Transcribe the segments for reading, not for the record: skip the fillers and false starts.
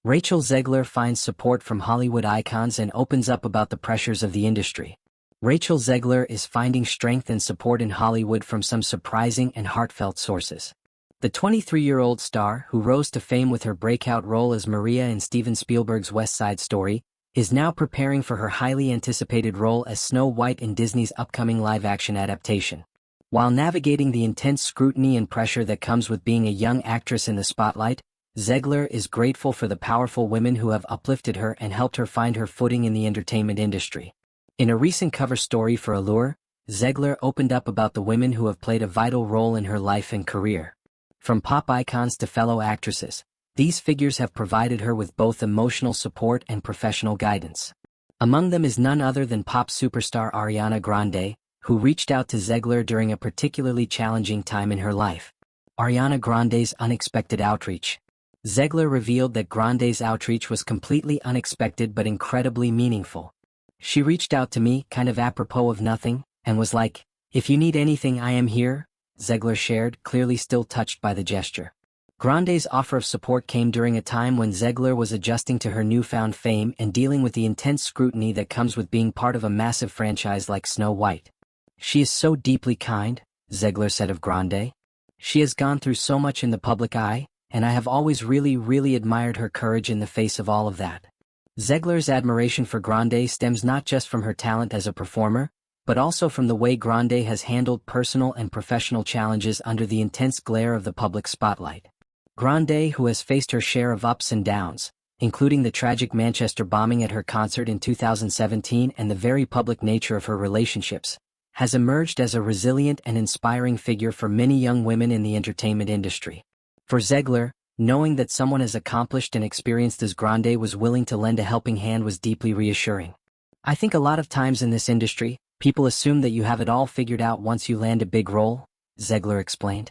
Rachel Zegler finds support from Hollywood icons and opens up about the pressures of the industry. Rachel Zegler is finding strength and support in Hollywood from some surprising and heartfelt sources. The 23-year-old star, who rose to fame with her breakout role as Maria in Steven Spielberg's West Side Story, is now preparing for her highly anticipated role as Snow White in Disney's upcoming live-action adaptation. While navigating the intense scrutiny and pressure that comes with being a young actress in the spotlight, Zegler is grateful for the powerful women who have uplifted her and helped her find her footing in the entertainment industry. In a recent cover story for Allure, Zegler opened up about the women who have played a vital role in her life and career. From pop icons to fellow actresses, these figures have provided her with both emotional support and professional guidance. Among them is none other than pop superstar Ariana Grande, who reached out to Zegler during a particularly challenging time in her life. Ariana Grande's unexpected outreach. Zegler revealed that Grande's outreach was completely unexpected but incredibly meaningful. She reached out to me, kind of apropos of nothing, and was like, "If you need anything, I am here," Zegler shared, clearly still touched by the gesture. Grande's offer of support came during a time when Zegler was adjusting to her newfound fame and dealing with the intense scrutiny that comes with being part of a massive franchise like Snow White. "She is so deeply kind," Zegler said of Grande. "She has gone through so much in the public eye, and I have always really admired her courage in the face of all of that." Zegler's admiration for Grande stems not just from her talent as a performer, but also from the way Grande has handled personal and professional challenges under the intense glare of the public spotlight. Grande, who has faced her share of ups and downs, including the tragic Manchester bombing at her concert in 2017 and the very public nature of her relationships, has emerged as a resilient and inspiring figure for many young women in the entertainment industry. For Zegler, knowing that someone as accomplished and experienced as Grande was willing to lend a helping hand was deeply reassuring. "I think a lot of times in this industry, people assume that you have it all figured out once you land a big role," Zegler explained.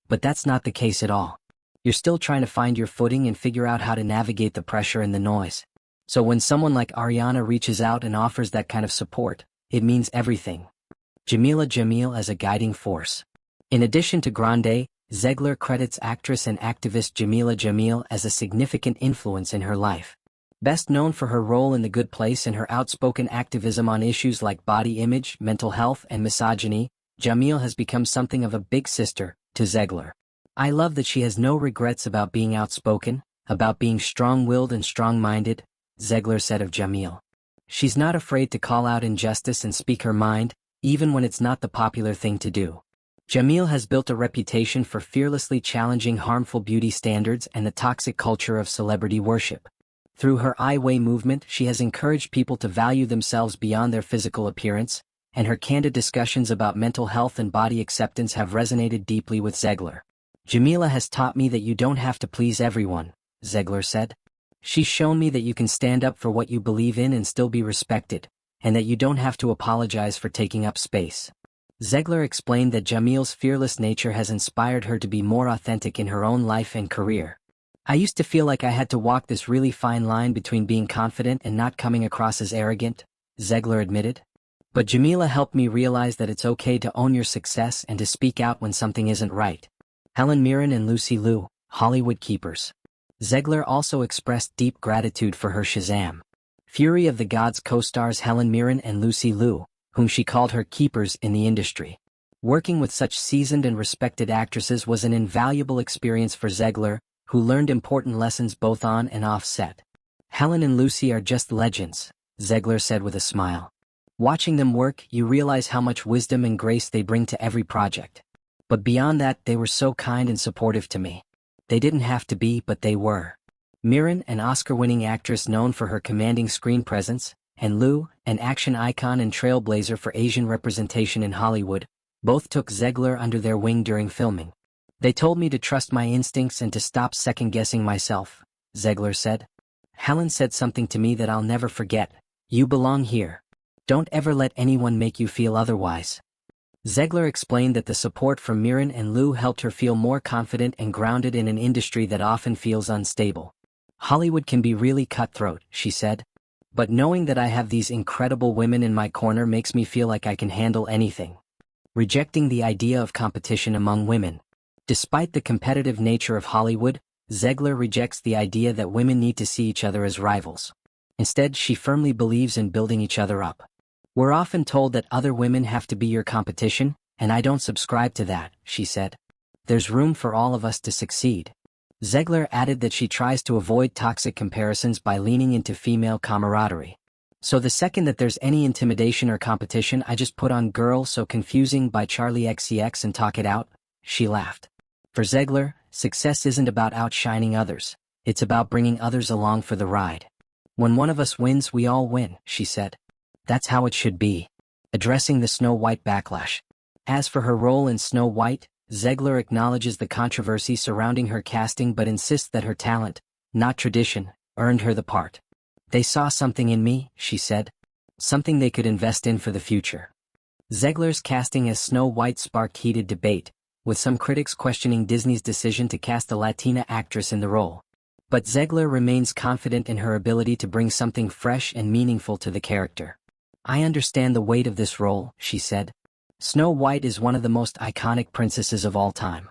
"But that's not the case at all. You're still trying to find your footing and figure out how to navigate the pressure and the noise. So when someone like Ariana reaches out and offers that kind of support, it means everything." Jameela Jamil as a guiding force. In addition to Grande, Zegler credits actress and activist Jameela Jamil as a significant influence in her life. Best known for her role in The Good Place and her outspoken activism on issues like body image, mental health, and misogyny, Jamil has become something of a big sister to Zegler. "I love that she has no regrets about being outspoken, about being strong-willed and strong-minded," Zegler said of Jamil. "She's not afraid to call out injustice and speak her mind, even when it's not the popular thing to do." Jamil has built a reputation for fearlessly challenging harmful beauty standards and the toxic culture of celebrity worship. Through her I Weigh movement, she has encouraged people to value themselves beyond their physical appearance, and her candid discussions about mental health and body acceptance have resonated deeply with Zegler. "Jameela has taught me that you don't have to please everyone," Zegler said. "She's shown me that you can stand up for what you believe in and still be respected, and that you don't have to apologize for taking up space." Zegler explained that Jamil's fearless nature has inspired her to be more authentic in her own life and career. "I used to feel like I had to walk this really fine line between being confident and not coming across as arrogant," Zegler admitted. "But Jameela helped me realize that it's okay to own your success and to speak out when something isn't right." Helen Mirren and Lucy Liu, Hollywood keepers. Zegler also expressed deep gratitude for her Shazam! Fury of the Gods co-stars Helen Mirren and Lucy Liu, whom she called her keepers in the industry. Working with such seasoned and respected actresses was an invaluable experience for Zegler, who learned important lessons both on and off set. "Helen and Lucy are just legends," Zegler said with a smile. "Watching them work, you realize how much wisdom and grace they bring to every project. But beyond that, they were so kind and supportive to me. They didn't have to be, but they were." Mirren, an Oscar-winning actress known for her commanding screen presence, and Liu, an action icon and trailblazer for Asian representation in Hollywood, both took Zegler under their wing during filming. "They told me to trust my instincts and to stop second-guessing myself," Zegler said. "Helen said something to me that I'll never forget. You belong here. Don't ever let anyone make you feel otherwise." Zegler explained that the support from Mirren and Liu helped her feel more confident and grounded in an industry that often feels unstable. "Hollywood can be really cutthroat," she said. "But knowing that I have these incredible women in my corner makes me feel like I can handle anything." Rejecting the idea of competition among women. Despite the competitive nature of Hollywood, Zegler rejects the idea that women need to see each other as rivals. Instead, she firmly believes in building each other up. We're often told that other women have to be your competition, and I don't subscribe to that, she said. There's room for all of us to succeed. Zegler added that she tries to avoid toxic comparisons by leaning into female camaraderie. So the second that there's any intimidation or competition, I just put on Girl So Confusing by Charli XCX and talk it out, she laughed. For Zegler, success isn't about outshining others, it's about bringing others along for the ride. When one of us wins, we all win, she said. That's how it should be. Addressing the Snow White backlash. As for her role in Snow White, Zegler acknowledges the controversy surrounding her casting but insists that her talent, not tradition, earned her the part. They saw something in me, she said. Something they could invest in for the future. Zegler's casting as Snow White sparked heated debate, with some critics questioning Disney's decision to cast a Latina actress in the role. But Zegler remains confident in her ability to bring something fresh and meaningful to the character. I understand the weight of this role, she said. Snow White is one of the most iconic princesses of all time.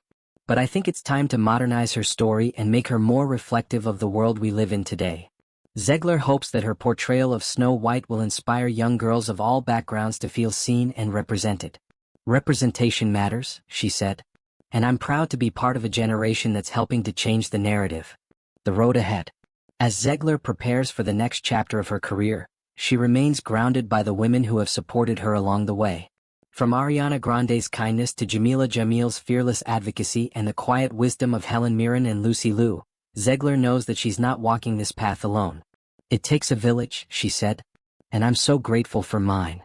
But I think it's time to modernize her story and make her more reflective of the world we live in today. Zegler hopes that her portrayal of Snow White will inspire young girls of all backgrounds to feel seen and represented. Representation matters, she said. And I'm proud to be part of a generation that's helping to change the narrative. The road ahead. As Zegler prepares for the next chapter of her career, she remains grounded by the women who have supported her along the way. From Ariana Grande's kindness to Jameela Jamil's fearless advocacy and the quiet wisdom of Helen Mirren and Lucy Liu, Zegler knows that she's not walking this path alone. It takes a village, she said. And I'm so grateful for mine.